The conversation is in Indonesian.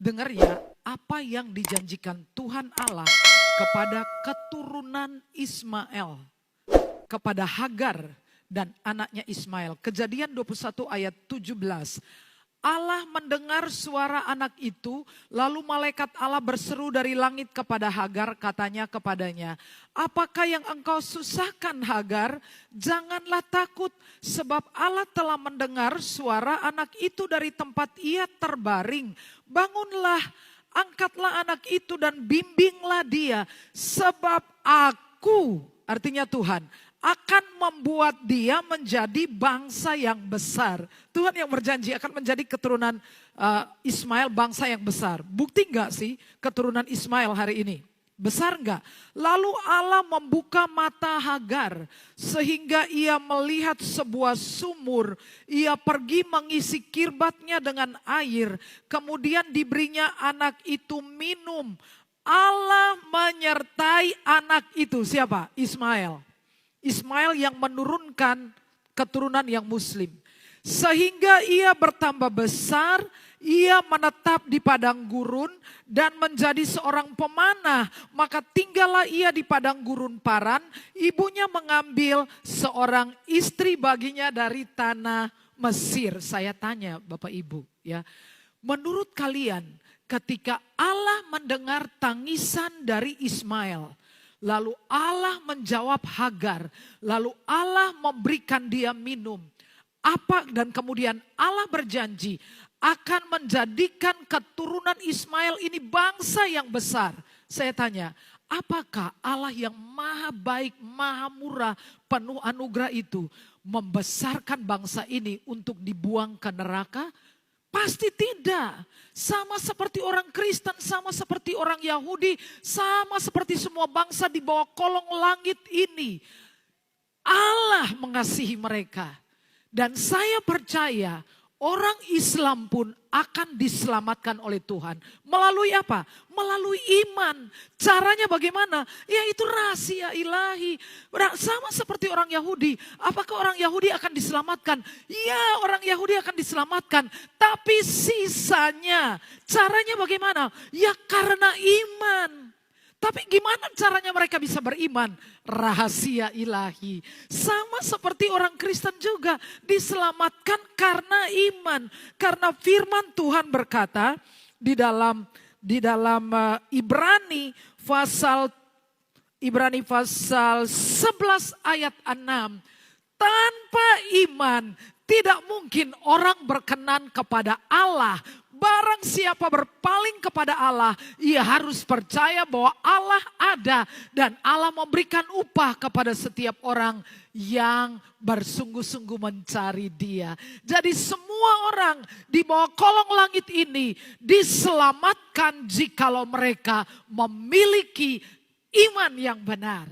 Dengar ya, apa yang dijanjikan Tuhan Allah kepada keturunan Ismail, kepada Hagar dan anaknya Ismail. Kejadian 21 ayat 17. Allah mendengar suara anak itu, lalu malaikat Allah berseru dari langit kepada Hagar, katanya kepadanya, apakah yang engkau susahkan Hagar? Janganlah takut, sebab Allah telah mendengar suara anak itu dari tempat ia terbaring. Bangunlah, angkatlah anak itu dan bimbinglah dia, sebab aku, artinya Tuhan, akan membuat dia menjadi bangsa yang besar. Tuhan yang berjanji akan menjadi keturunan Ismail bangsa yang besar. Bukti enggak sih keturunan Ismail hari ini? Besar enggak? Lalu Allah membuka mata Hagar sehingga ia melihat sebuah sumur. Ia pergi mengisi kirbatnya dengan air. Kemudian diberinya anak itu minum. Allah menyertai anak itu. Siapa? Ismail. Ismail yang menurunkan keturunan yang muslim. Sehingga ia bertambah besar, ia menetap di padang gurun dan menjadi seorang pemanah. Maka tinggallah ia di padang gurun Paran. Ibunya mengambil seorang istri baginya dari tanah Mesir. Saya tanya Bapak Ibu ya, menurut kalian ketika Allah mendengar tangisan dari Ismail, lalu Allah menjawab Hagar, lalu Allah memberikan dia minum. Dan kemudian Allah berjanji akan menjadikan keturunan Ismail ini bangsa yang besar. Saya tanya, apakah Allah yang maha baik, maha murah, penuh anugerah itu membesarkan bangsa ini untuk dibuang ke neraka? Pasti tidak. Sama seperti orang Kristen, sama seperti orang Yahudi, sama seperti semua bangsa di bawah kolong langit ini. Allah mengasihi mereka. Dan saya percaya orang Islam pun akan diselamatkan oleh Tuhan. Melalui apa? Melalui iman. Caranya bagaimana? Ya itu rahasia ilahi. Sama seperti orang Yahudi. Apakah orang Yahudi akan diselamatkan? Ya, orang Yahudi akan diselamatkan. Tapi sisanya caranya bagaimana? Ya karena iman. Tapi gimana caranya mereka bisa beriman? Rahasia ilahi. Sama seperti orang Kristen juga diselamatkan karena iman. Karena firman Tuhan berkata di dalam Ibrani pasal 11 ayat 6. Tanpa iman tidak mungkin orang berkenan kepada Allah. Barang siapa berpaling kepada Allah, ia harus percaya bahwa Allah ada dan Allah memberikan upah kepada setiap orang yang bersungguh-sungguh mencari Dia. Jadi semua orang di bawah kolong langit ini diselamatkan jikalau mereka memiliki iman yang benar.